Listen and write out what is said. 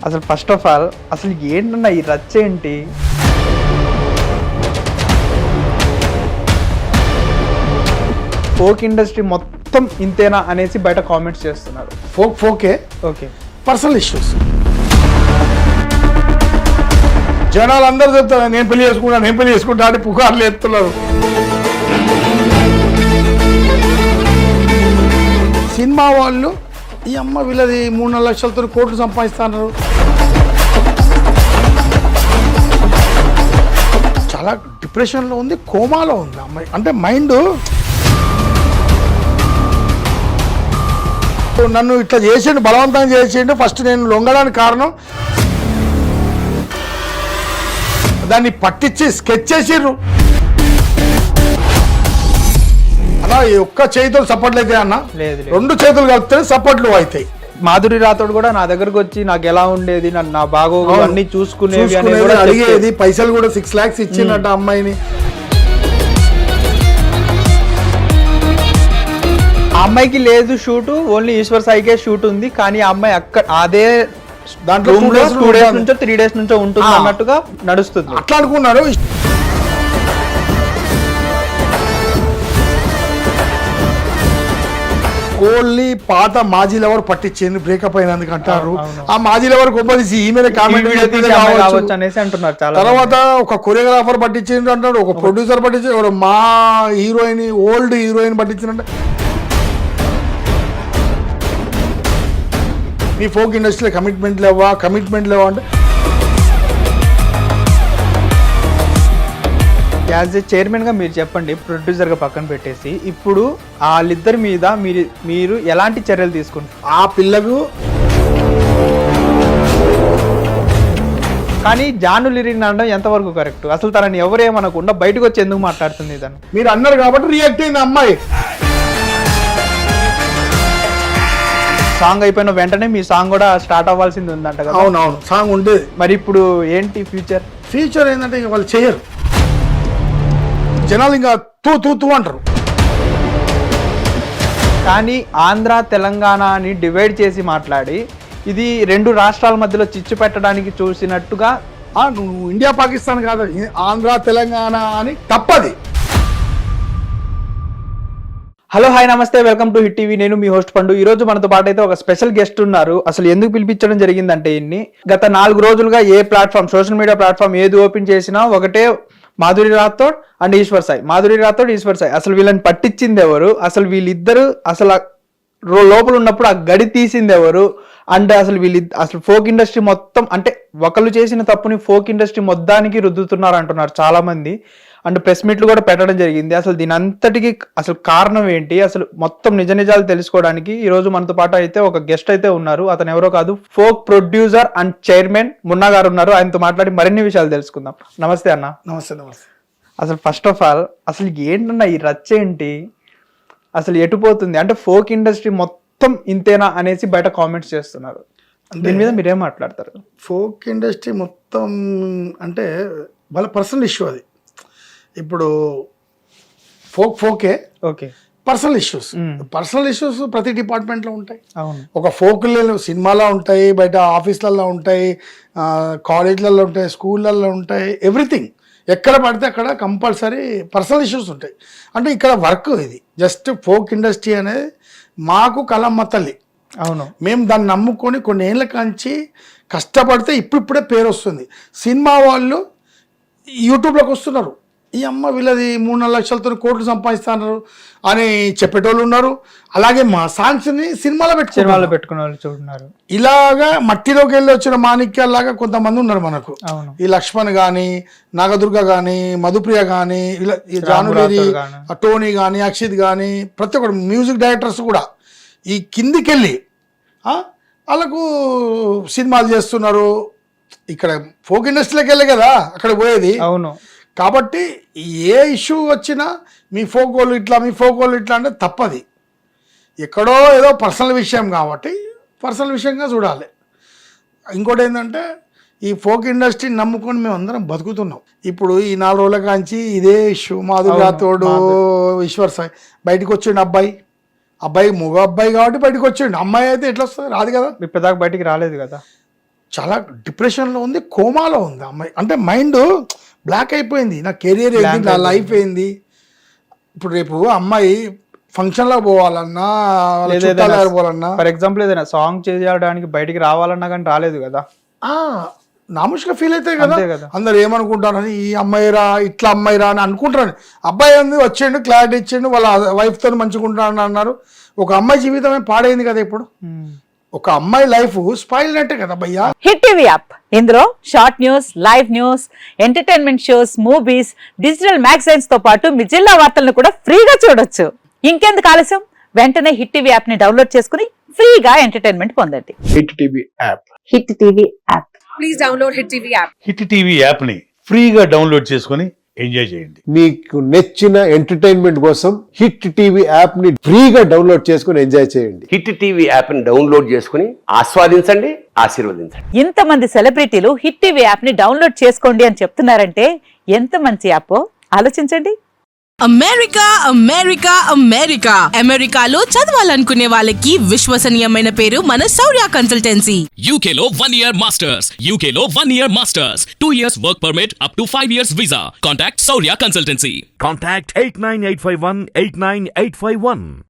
అసలు first of all అసలు ఏంటన్నా ఈ రచ్చ ఏంటి? ఫోక్ ఇండస్ట్రీ మొత్తం ఇంతేనా అనేసి బయట కామెంట్స్ చేస్తున్నారు. ఫోకే ఓకే, పర్సనల్ ఇష్యూస్. జనాలు అందరూ చెప్తారు నేను పెళ్లి చేసుకుంటా అని పుకార్లు ఎత్తున్నారు. సినిమా వాళ్ళు ఈ అమ్మ వీళ్ళది 3-4 లక్షలతో కోట్లు సంపాదిస్తున్నారు. చాలా డిప్రెషన్లో ఉంది, కోమాలో ఉంది అమ్మాయి. అంటే మైండ్ నన్ను ఇట్లా చేసిండు, బలవంతంగా చేసిండు. ఫస్ట్ నేను లొంగడానికి కారణం దాన్ని పట్టించి స్కెచ్ చేసిర్రు. అలా ఒక్క చేతులు సపోర్ట్లు అయితే అన్న, లేదు 2 చేతులు కలిపితే సపోర్ట్లు అవుతాయి. మాధురి రాథోడ్ కూడా నా దగ్గరకు వచ్చి నాకు ఎలా ఉండేది, నా బాగోగు అన్ని చూసుకునేది అడిగేది. పైసలు కూడా 6 lakhs ఇచ్చిందట అమ్మాయిని. ఆ అమ్మాయికి లేదు షూట్, ఓన్లీ ఈశ్వర్ సాయికే షూట్ ఉంది. కానీ ఆ అమ్మాయి అక్కడ అదే దాంట్లో 2 days నుంచో 3 days నుంచో ఉంటుంది అన్నట్టుగా నడుస్తుంది. అట్లా అనుకున్నారు. ఓన్లీ పాత మాజీ లవర్ పట్టించింది బ్రేకప్ అయినందుకు అంటారు. ఆ మాజీ లవర్ గొప్పది ఈమె కామెంట్ కావచ్చు అనేసి అంటున్నారు. తర్వాత ఒక కొరియోగ్రాఫర్ పట్టించింది అంటాడు, ఒక ప్రొడ్యూసర్ పట్టించి, మా హీరోయిన్ ఓల్డ్ హీరోయిన్ పట్టించిందంటే నీ ఫోక్ ఇండస్ట్రీలో కమిట్మెంట్ లేవా అంటే యాజ్ ఏ చైర్మన్ గా మీరు చెప్పండి, ప్రొడ్యూసర్ గా పక్కన పెట్టేసి ఇప్పుడు వాళ్ళిద్దరి మీద మీరు ఎలాంటి చర్యలు తీసుకుంటారు? ఆ పిల్లకు కానీ జాను లిరిక్ అనడం ఎంతవరకు కరెక్ట్? అసలు తనని ఎవరేమనకుండా బయటకు వచ్చి ఎందుకు మాట్లాడుతుంది తను? మీరు అన్నారు కాబట్టి రియాక్ట్ అయింది అమ్మాయి. సాంగ్ అయిపోయిన వెంటనే మీ సాంగ్ కూడా స్టార్ట్ అవ్వాల్సింది ఉందంట కదా? అవునవును, సాంగ్ ఉండేది. మరి ఇప్పుడు ఏంటి ఫ్యూచర్ ఏంటంటే ఇక వాళ్ళు చేయరు. జనాలు ఇంకా తూ అంటారు. కానీ ఆంధ్ర తెలంగాణ అని డివైడ్ చేసి మాట్లాడి ఇది 2 రాష్ట్రాల మధ్యలో చిచ్చు పెట్టడానికి చూసినట్టుగా. నువ్వు ఇండియా పాకిస్తాన్ కాదు, ఆంధ్ర తెలంగాణ అని తప్పది. హలో, హాయ్, నమస్తే, వెల్కమ్ టు హిట్ టీవీ. నేను మీ హోస్ట్ పండు. ఈ రోజు మనతో పాటు అయితే ఒక స్పెషల్ గెస్ట్ ఉన్నారు. అసలు ఎందుకు పిలిపించడం జరిగిందంటే గత 4 రోజులుగా ఏ ప్లాట్ఫామ్, సోషల్ మీడియా ప్లాట్ఫామ్ ఏది ఓపెన్ చేసినా ఒకటే మాధురి రాథోడ్ అండ్ ఈశ్వర్ సాయి, మాధురి రాథోడ్, ఈశ్వర్ సాయి. అసలు వీళ్ళని పట్టించింది ఎవరు? అసలు వీళ్ళిద్దరు అసలు లోపల ఉన్నప్పుడు ఆ గడి తీసింది ఎవరు? అంటే అసలు ఫోక్ ఇండస్ట్రీ మొత్తం, అంటే ఒకళ్ళు చేసిన తప్పుని ఫోక్ ఇండస్ట్రీ మొత్తానికి రుద్దుతున్నారు అంటున్నారు చాలా మంది. అండ్ ప్రెస్ మీట్లు కూడా పెట్టడం జరిగింది. అసలు దీని అంతటికి అసలు కారణం ఏంటి, అసలు మొత్తం నిజాలు తెలుసుకోవడానికి ఈ రోజు మనతో పాటు అయితే ఒక గెస్ట్ అయితే ఉన్నారు. అతను ఎవరో కాదు, folk producer and chairman Munna గారు ఉన్నారు. ఆయనతో మాట్లాడి మరిన్ని విషయాలు తెలుసుకుందాం. నమస్తే అన్న. నమస్తే. అసలు ఫస్ట్ ఆఫ్ ఆల్ అసలు ఏంటన్నా ఈ రచ్చ ఏంటి? అసలు ఎటుపోతుంది? అంటే ఫోక్ ఇండస్ట్రీ మొత్తం ఇంతేనా అనేసి బయట కామెంట్స్ చేస్తున్నారు. దీని మీద మీరేం మాట్లాడతారు? ఫోక్ ఇండస్ట్రీ మొత్తం అంటే వాళ్ళ పర్సనల్ ఇష్యూ అది. ఇప్పుడు ఫోకే ఓకే, పర్సనల్ ఇష్యూస్ ప్రతి డిపార్ట్మెంట్లో ఉంటాయి. అవును, ఒక ఫోక్ సినిమాలో ఉంటాయి, బయట ఆఫీస్లలో ఉంటాయి, కాలేజ్లలో ఉంటాయి, స్కూళ్ళల్లో ఉంటాయి, ఎవ్రీథింగ్. ఎక్కడ పడితే అక్కడ కంపల్సరీ పర్సనల్ ఇష్యూస్ ఉంటాయి. అంటే ఇక్కడ వర్క్ ఇది జస్ట్ ఫోక్ ఇండస్ట్రీ అనేది మాకు కలమ్మ తల్లి. అవును, మేము దాన్ని నమ్ముకొని కొన్ని ఏళ్ళ కాంచి కష్టపడితే ఇప్పుడిప్పుడే పేరు వస్తుంది. సినిమా వాళ్ళు యూట్యూబ్లోకి వస్తున్నారు, ఈ అమ్మ వీళ్ళది 3-4 లక్షలతో కోట్లు సంపాదిస్తున్నారు అని చెప్పేటోళ్ళు ఉన్నారు. అలాగే మా సాంగ్స్ని సినిమాలో పెట్టుకునే వాళ్ళు చూస్తున్నారు. ఇలాగా మట్టిలోకి వెళ్ళి వచ్చిన మాణిక్యాల్లాగా కొంతమంది ఉన్నారు మనకు. ఈ లక్ష్మణ్ కానీ, నాగదుర్గ కానీ, మధుప్రియ కానీ, జానులేరి, టోనీ కానీ, అక్షిత్ కానీ, ప్రతి ఒక్కరు మ్యూజిక్ డైరెక్టర్స్ కూడా ఈ కిందికెళ్ళి వాళ్ళకు సినిమాలు చేస్తున్నారు. ఇక్కడ ఫోక్ ఇండస్ట్రీలోకి వెళ్ళే కదా అక్కడ పోయేది. అవును, కాబట్టి ఏ ఇష్యూ వచ్చినా మీ ఫోక్ వాళ్ళు ఇట్లా అంటే తప్పది. ఎక్కడో ఏదో పర్సనల్ విషయం కాబట్టి పర్సనల్ విషయంగా చూడాలి. ఇంకోటి ఏంటంటే ఈ ఫోక్ ఇండస్ట్రీని నమ్ముకొని మేము అందరం బతుకుతున్నాం. ఇప్పుడు ఈ 4 రోజుల కాంచి ఇదే ఇష్యూ. మాధురి రాథోడ్, ఈశ్వర్ సాయి బయటకు వచ్చిండు. అబ్బాయి మగ అబ్బాయి కాబట్టి బయటకు వచ్చిండు. అమ్మాయి అయితే ఎట్లా వస్తుంది? రాదు కదా, ఇప్పటిదాకా బయటికి రాలేదు కదా. చాలా డిప్రెషన్లో ఉంది, కోమాలో ఉంది అమ్మాయి. అంటే మైండ్ బ్లాక్ అయిపోయింది. నా కెరీర్ ఏంది, నా లైఫ్ ఏంది. ఇప్పుడు రేపు అమ్మాయి ఫంక్షన్లో పోవాలన్నా, పోవాలన్నా, ఫర్ ఎగ్జాంపుల్ ఏదైనా సాంగ్ చేయడానికి బయటికి రావాలన్నా కానీ రాలేదు కదా, నాముష్గా ఫీల్ అవుతాయి కదా. అందరు ఏమనుకుంటారని, ఈ అమ్మాయిరా ఇట్లా అమ్మాయిరా అని అనుకుంటారని. అబ్బాయి ఉంది, వచ్చేయండు, క్లారిటీ ఇచ్చేయండు, వాళ్ళ వైఫ్తో మంచిగా ఉంటారని అన్నారు. ఒక అమ్మాయి జీవితమే పాడైంది కదా. ఇప్పుడు ఒక అమ్మాయి లైఫ్ స్పాయిల్ అయినట్టే కదా భయ్యా. హిట్ టీవీ యాప్, ఇందులో short news, live news, entertainment shows, movies, digital magazines తో పాటు మీ జిల్లా వార్తలను కూడా ఫ్రీగా చూడొచ్చు. ఇంకెందుకు ఆలస్యం, వెంటనే హిట్ టీవీ యాప్ ని డౌన్లోడ్ చేసుకుని ఫ్రీగా ఎంటర్టైన్మెంట్ పొందండి. Hit TV app. Hit TV app. Please download Hit TV app. Hit TV యాప్ని ఫ్రీగా డౌన్లోడ్ చేసుకొని ఎంజాయ్ చేయండి. మీకు నచ్చిన ఎంటర్టైన్మెంట్ కోసం హిట్ టీవీ యాప్ ని ఫ్రీగా డౌన్లోడ్ చేసుకొని ఎంజాయ్ చేయండి. హిట్ టీవీ యాప్ని డౌన్లోడ్ చేసుకుని ఆస్వాదించండి, ఆశీర్వదించండి. ఇంతమంది సెలబ్రిటీలు హిట్ టీవీ యాప్ ని డౌన్లోడ్ చేసుకోండి అని చెప్తున్నారంటే ఎంత మంచి యాప్ ఆలోచించండి. అమెరికా అమెరికా అమెరికా అమెరికాలో చదవాలనుకునే వాళ్ళకి విశ్వసనీయమైన పేరు మన శౌర్య కన్సల్టెన్సీ. UK లో 1 year masters. UK లో 1 year masters. 2 years work permit up to 5 years visa. Contact Saurya Consultancy. Contact 89851 89851.